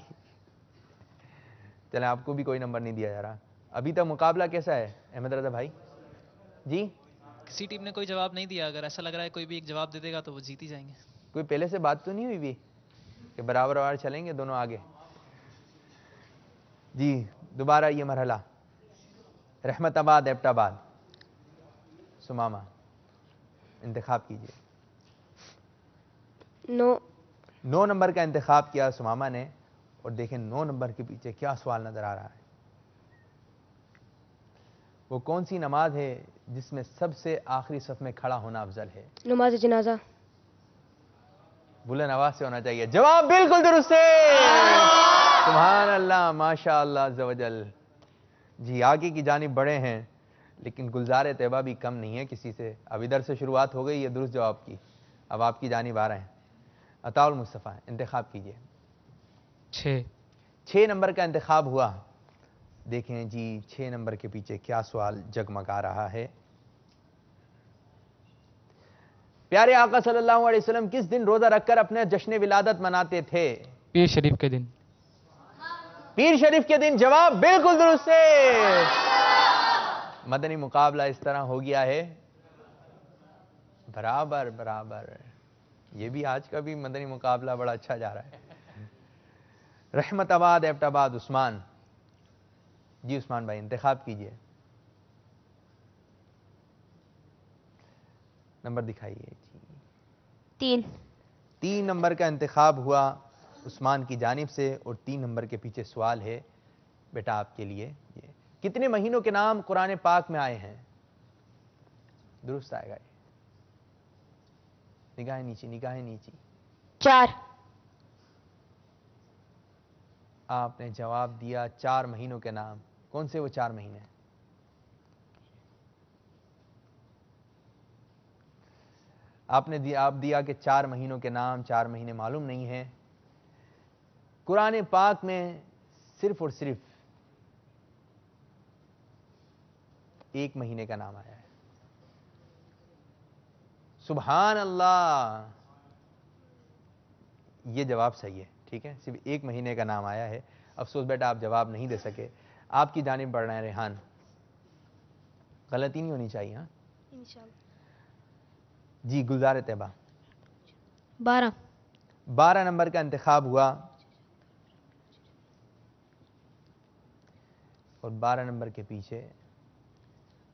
چلیں آپ کو بھی کوئی نمبر نہیں دیا جا رہا۔ ابھی تک مقابلہ کیسا ہے احمد رضا بھائی؟ جی کسی ٹیم نے کوئی جواب نہیں دیا، اگر ایسا لگ رہا ہے کوئی بھی ایک جواب دے دے گا تو وہ جیت ہی جائیں گے۔ کوئی پہلے سے بات تو نہیں ہوئی بھی کہ برابر برابر چلیں گے دونوں آگے؟ جی دوبارہ یہ مرحلہ، رحمت آباد ایبٹ آباد، سمامہ انتخاب کیجئے۔ 9 نمبر کا انتخاب کیا سمامہ نے، اور دیکھیں 9 نمبر کے پیچھے کیا سوال نظر آ رہا ہے۔ وہ کون سی نماز ہے جس میں سب سے آخری صف میں کھڑا ہونا افضل ہے؟ نماز جنازہ۔ بلند آواز سے ہونا چاہیے، جواب بالکل درست ہے، سبحان اللہ، ماشاء اللہ عز و جل۔ جی آگے کی جانب بڑے ہیں، لیکن گلزار طیبہ بھی کم نہیں ہے کسی سے۔ اب ادھر سے شروعات ہو گئی ہے درست جواب کی، اب آپ کی جانب آ رہے ہیں۔ عطاء المصطفیٰ انتخاب کیجئے۔ 6 نمبر کا انتخاب ہوا، دیکھیں جی 6 نمبر کے پیچھے کیا سوال جگمگا رہا ہے۔ پیارے آقا صلی اللہ علیہ وسلم کس دن روزہ رکھ کر اپنے جشن ولادت مناتے تھے؟ پیر شریف کے دن۔ پیر شریف کے دن، جواب بالکل درست ہے۔ مدنی مقابلہ اس طرح ہو گیا ہے برابر برابر، یہ بھی آج کا بھی مدنی مقابلہ بڑا اچھا جا رہا ہے۔ رحمت آباد ایبٹ آباد عثمان، جی عثمان بھائی انتخاب کیجئے، نمبر دکھائیے جی۔ 3 نمبر کا انتخاب ہوا عثمان کی جانب سے، اور 3 نمبر کے پیچھے سوال ہے بیٹا آپ کے لیے، یہ کتنے مہینوں کے نام قرآن پاک میں آئے ہیں؟ درست آئے گا یہ، نگاہیں نیچی نگاہیں نیچی۔ 4۔ آپ نے جواب دیا 4 مہینوں کے نام، کون سے وہ 4 مہینے؟ آپ نے دیا کہ 4 مہینوں کے نام، 4 مہینے معلوم نہیں ہیں۔ قرآن پاک میں صرف اور صرف 1 مہینے کا نام آیا ہے۔ سبحان اللہ، یہ جواب صحیح ہے، ٹھیک ہے، صرف 1 مہینے کا نام آیا ہے۔ افسوس بیٹا آپ جواب نہیں دے سکے، آپ کی جانب بڑھ رہے ہیں ریحان، غلطی نہیں ہونی چاہیے ہاں انشاءاللہ۔ جی گلزار طیبہ 12 نمبر کا انتخاب ہوا، اور 12 نمبر کے پیچھے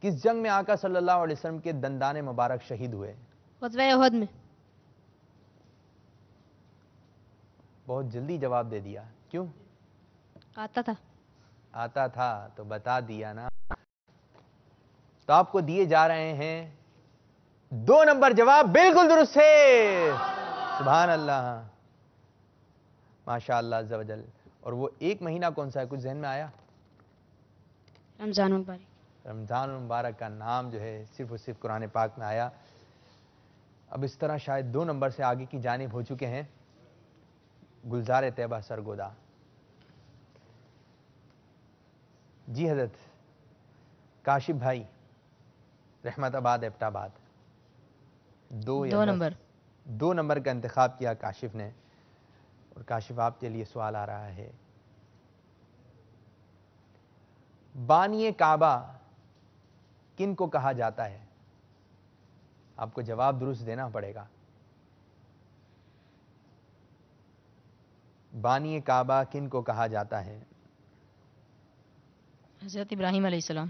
کس جنگ میں آقا صلی اللہ علیہ وسلم کے دندان مبارک شہید ہوئے؟ غزوہ احد میں۔ بہت جلدی جواب دے دیا، کیوں؟ آتا تھا تو بتا دیا نا۔ تو آپ کو دیے جا رہے ہیں 2 نمبر، جواب بالکل درست ہے، سبحان اللہ، ماشاء اللہ عز و جل۔ اور وہ 1 مہینہ کون سا ہے، کچھ ذہن میں آیا؟ رمضان مبارک۔ رمضان المبارک کا نام جو ہے صرف اور صرف قرآن پاک میں آیا۔ اب اس طرح شاید 2 نمبر سے آگے کی جانب ہو چکے ہیں گلزار طیبہ سرگودا۔ جی حضرت کاشف بھائی رحمت آباد ایبٹ آباد. 2 نمبر. 2 نمبر کا انتخاب کیا کاشف نے. اور کاشف آپ کے لیے سوال آ رہا ہے. بانی کعبہ کن کو کہا جاتا ہے؟ آپ کو جواب درست دینا پڑے گا. بانی کعبہ کن کو کہا جاتا ہے؟ حضرت ابراہیم علیہ السلام.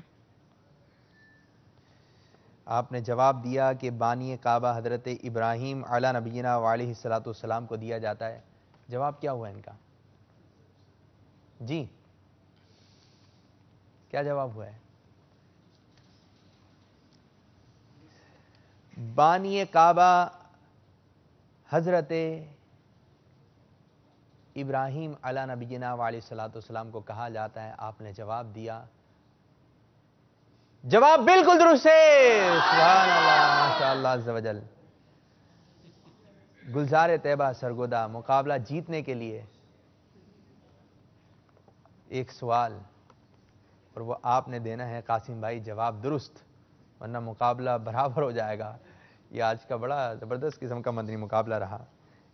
آپ نے جواب دیا کہ بانی کعبہ حضرت ابراہیم علی نبینا علیہ الصلوۃ والسلام کو دیا جاتا ہے. جواب کیا ہوا ان کا؟ جی کیا جواب ہوا ہے؟ بانی کعبہ حضرت ابراہیم علی نبینا علیہ الصلوۃ والسلام کو کہا جاتا ہے. آپ نے جواب دیا، جواب بالکل درست ہے. سبحان اللہ، ماشاءاللہ عز و جل. گلزار طیبہ سرگودا مقابلہ جیتنے کے لیے ایک سوال، اور وہ آپ نے دینا ہے قاسم بھائی جواب درست، ورنہ مقابلہ برابر ہو جائے گا. یہ آج کا بڑا زبردست قسم کا مدنی مقابلہ رہا.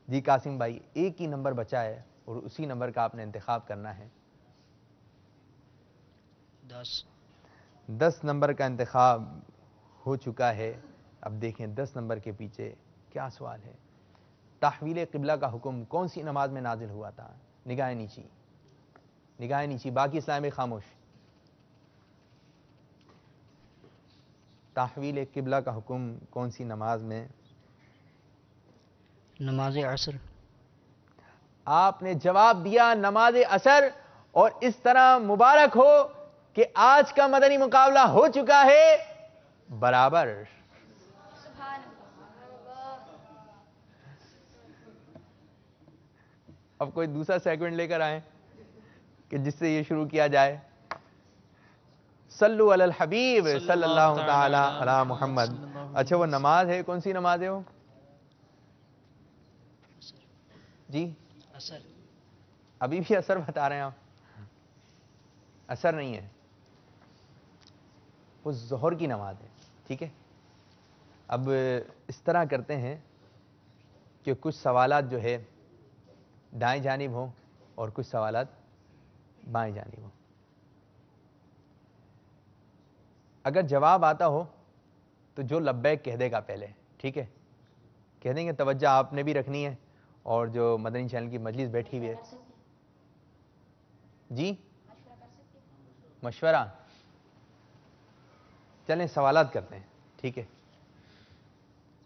جی قاسم بھائی، ایک ہی نمبر بچا ہے اور اسی نمبر کا آپ نے انتخاب کرنا ہے. 10 نمبر کا انتخاب ہو چکا ہے. اب دیکھیں 10 نمبر کے پیچھے کیا سوال ہے. تحویل قبلہ کا حکم کون سی نماز میں نازل ہوا تھا؟ نگاہ نیچی، نگاہ نیچی، باقی اسلامی خاموش. تحویل قبلہ کا حکم کون سی نماز میں؟ نماز عصر. آپ نے جواب دیا نماز عصر، اور اس طرح مبارک ہو کہ آج کا مدنی مقابلہ ہو چکا ہے برابر. اب کوئی دوسرا سیگمنٹ لے کر آئیں کہ جس سے یہ شروع کیا جائے. صلو علی الحبیب صلی اللہ تعالی علی محمد. اچھا وہ نماز ہے، کون سی نماز ہے وہ؟ جی عصر. ابھی بھی اثر بتا رہے ہیں آپ؟ اثر نہیں ہے، وہ ظہر کی نماز ہے. ٹھیک ہے، اب اس طرح کرتے ہیں کہ کچھ سوالات جو ہے دائیں جانب ہوں اور کچھ سوالات بائیں جانب ہوں. اگر جواب آتا ہو تو جو لبیک کہہ دے گا پہلے. ٹھیک ہے، کہہ دیں گے. توجہ آپ نے بھی رکھنی ہے اور جو مدنی چینل کی مجلس بیٹھی ہوئی ہے. جی مشورہ، چلیں سوالات کرتے ہیں. ٹھیک ہے،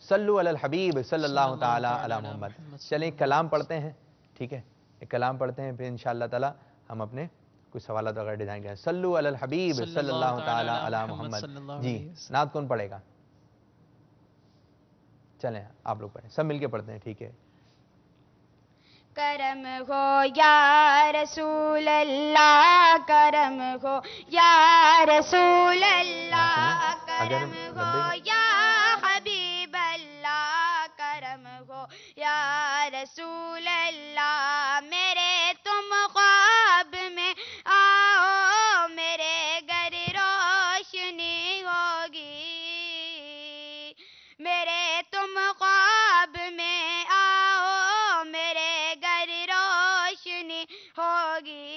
صلو علی الحبیب صلی اللہ تعالی علی محمد. چلیں کلام پڑھتے ہیں. ٹھیک ہے، ایک کلام پڑھتے ہیں، پھر انشاءاللہ تعالی ہم اپنے کچھ سوالات وغیرہ ڈیزائن کریں. صلو علی الحبیب صلی اللہ تعالی علی محمد. جی نعت کون پڑھے گا؟ چلیں آپ لوگ پڑھیں، سب مل کے پڑھتے ہیں. ٹھیک ہے. کرم ہو یا رسول اللہ، کرم ہو یا رسول اللہ، کرم ہو یا حبیب اللہ، کرم ہو یا رسول اللہ. میرے تم خواب میں آؤ، میرے گھر روشنی ہوگی. میرے تم خواب میں آؤ، میرے گھر روشنی ہوگی.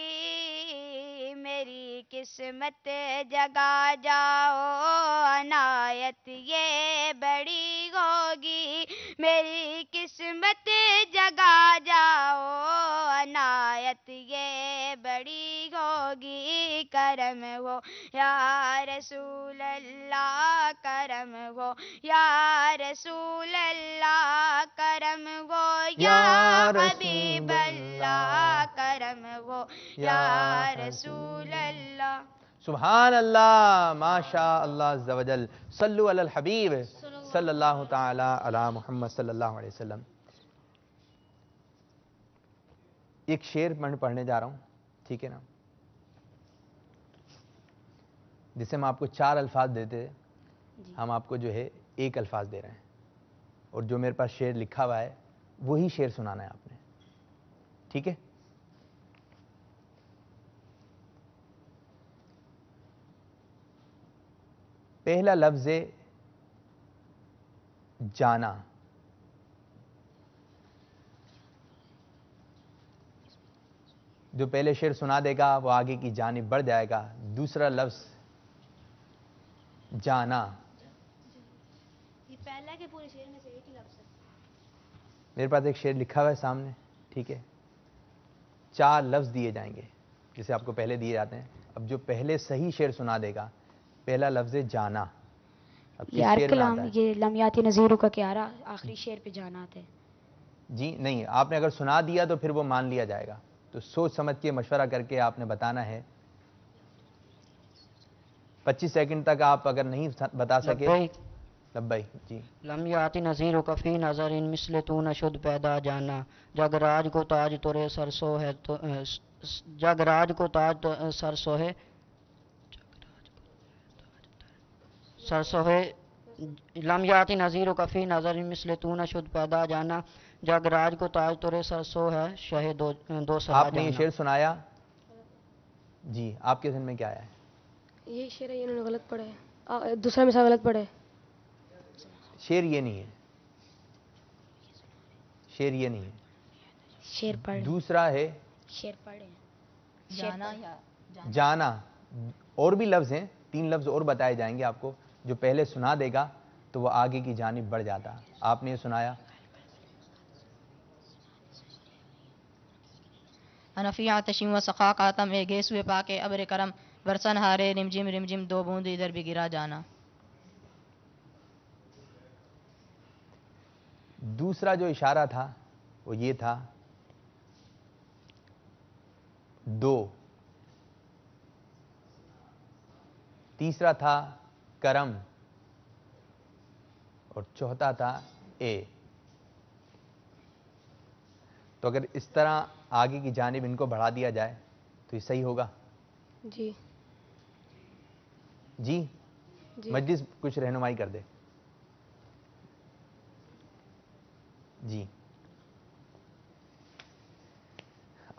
میری قسمت جگا جاؤ، عنایت یہ بڑی ہوگی. میری قسمت جگا جاؤ، عنایت یہ بڑی ہوگی. کرم ہو یا رسول اللہ، کرم ہو یا رسول اللہ، کرم ہو یا حبیب اللہ، کرم ہو یا رسول اللہ. سبحان اللہ، ماشاء اللہ عز و جل. صلو علی الحبیب صلی اللہ تعالی علی محمد صلی اللہ علیہ وسلم. ایک شعر میں پڑھنے جا رہا ہوں. ٹھیک ہے نا، جسے ہم آپ کو 4 الفاظ دیتے، ہم آپ کو جو ہے 1 الفاظ دے رہے ہیں، اور جو میرے پاس شعر لکھا ہوا ہے وہی شعر سنانا ہے آپ نے. ٹھیک ہے. پہلا لفظ ہے جانا. جو پہلے شعر سنا دے گا وہ آگے کی جانب بڑھ جائے گا. دوسرا لفظ جانا. یہ پہلا کے پورے شعر میں سے ایک ہی لفظ ہے. میرے پاس ایک شعر لکھا ہوا ہے سامنے, ٹھیک ہے, 4 لفظ دیے جائیں گے جسے آپ کو پہلے دیے جاتے ہیں. اب جو پہلے صحیح شعر سنا دے گا, پہلا لفظ جانا. اب کس یار شعر میں کلام آتا ہے؟ یہ لمیاتی نظیروں کا کیا رہا آخری شعر پہ جانا آتے ہیں. جی نہیں, آپ نے اگر سنا دیا تو پھر وہ مان لیا جائے گا. تو سوچ سمجھ کے مشورہ کر کے آپ نے بتانا ہے. 25 سیکنڈ تک آپ اگر نہیں بتا سکے. لبیک. جی. لم یاتی نظیر کا فی نظر ان مثل تو نشد پیدا جانا. جگ راج کو تاج تورے سرسو ہے تو جگ راج کو تاج سرسو ہے سرسو ہے. لم یاتی نظیر کا فی نظر ان مثل تو نشد پیدا جانا. جگ راج کو تاج تورے سرسو ہے شہ دو سرا آپ نے یہ جانا. شعر سنایا. جی, آپ کے ذہن میں کیا ہے؟ یہ شعر ہے, انہوں نے غلط پڑھا ہے, دوسرا مثال غلط پڑھا ہے. شعر یہ نہیں ہے, شعر یہ نہیں ہے. شعر پڑھ دوسرا ہے شعر پڑھیں. جانا یا جانا. اور بھی لفظ ہیں, 3 لفظ اور بتائے جائیں گے آپ کو. جو پہلے سنا دے گا تو وہ آگے کی جانب بڑھ جاتا. آپ نے یہ سنایا. انفی آتشیم و سخا کاتم اے گیسوے پاکے ابر کرم برسن ہارے رمجم رمجم 2 بوند ادھر بھی گرا جانا. دوسرا جو اشارہ تھا وہ یہ تھا 2. تیسرا تھا کرم, اور چوتھا تھا اے. تو اگر اس طرح آگے کی جانب ان کو بڑھا دیا جائے تو یہ صحیح ہوگا. جی جی, مجلس کچھ رہنمائی کر دے. جی.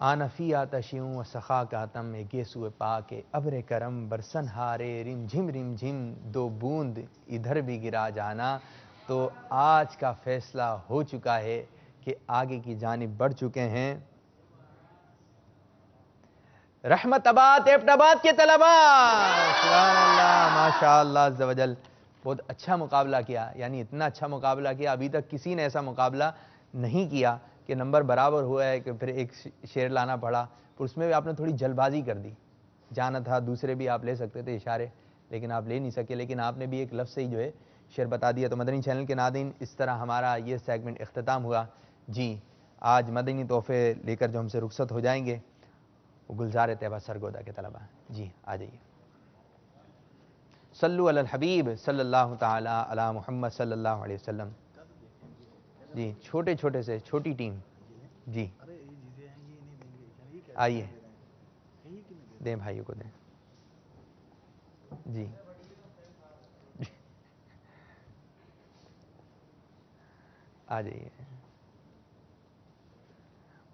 آنفی آتشیوں و سخا کاتم میں گیسو پاک ابر کرم برسن ہارے رم جھم 2 بوند ادھر بھی گرا جانا. تو آج کا فیصلہ ہو چکا ہے کہ آگے کی جانب بڑھ چکے ہیں رحمت آباد ایبٹ آباد کے طلباء. سبحان اللہ, ماشاء اللہ عز و جل. بہت اچھا مقابلہ کیا, یعنی اتنا اچھا مقابلہ کیا, ابھی تک کسی نے ایسا مقابلہ نہیں کیا کہ نمبر برابر ہوا ہے کہ پھر ایک شعر لانا پڑا. پھر اس میں بھی آپ نے تھوڑی جلد بازی کر دی. جانا تھا دوسرے بھی آپ لے سکتے تھے اشارے, لیکن آپ لے نہیں سکے. لیکن آپ نے بھی ایک لفظ سے ہی جو ہے شعر بتا دیا. تو مدنی چینل کے ناظرین, اس طرح ہمارا یہ سیگمنٹ اختتام ہوا. جی, آج مدنی تحفے لے کر جو ہم سے رخصت ہو جائیں گے وہ گلزار طیبہ سرگودا کے طلباء. جی آ جائیے. صلو علی الحبیب صلی اللہ تعالی علی محمد صلی اللہ علیہ وسلم. جی, چھوٹے چھوٹے سے چھوٹی ٹیم. جی آئیے, دیں بھائیوں کو دیں. جی آ جائیے.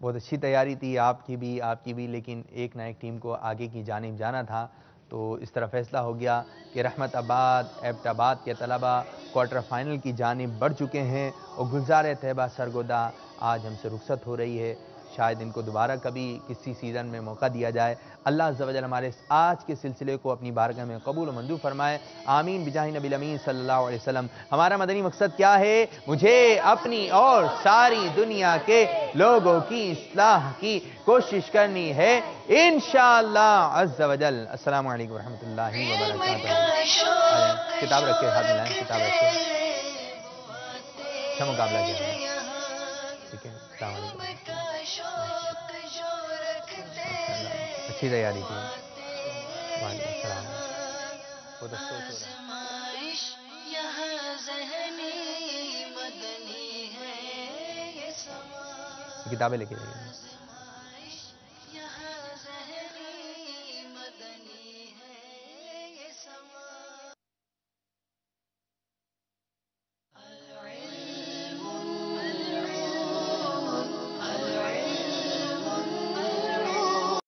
بہت اچھی تیاری تھی آپ کی بھی, لیکن ایک نہ ایک ٹیم کو آگے کی جانب جانا تھا. تو اس طرح فیصلہ ہو گیا کہ رحمت آباد ایبٹ آباد کے طلباء کوارٹر فائنل کی جانب بڑھ چکے ہیں, اور گلزار طیبہ سرگودا آج ہم سے رخصت ہو رہی ہے. شاید ان کو دوبارہ کبھی کسی سیزن میں موقع دیا جائے. اللہ عز و جل ہمارے اس آج کے سلسلے کو اپنی بارگاہ میں قبول و منظور فرمائے. آمین بجاہ نبی الامین صلی اللہ علیہ وسلم. ہمارا مدنی مقصد کیا ہے؟ مجھے اپنی اور ساری دنیا کے لوگوں کی اصلاح کی کوشش کرنی ہے انشاءاللہ عز و جل. السلام علیکم ورحمۃ اللہ وبرکاتہ. کتاب رکھے, ہاتھ ملائیں, کتاب رکھے. اچھا مقابلہ کیا ہے, ٹھیک ہے. السلام علیکم. اچھی تیاری کی. وعلیکم السلام. بہت افسوس ہو رہا ہے. کتابیں لے کے جائیے.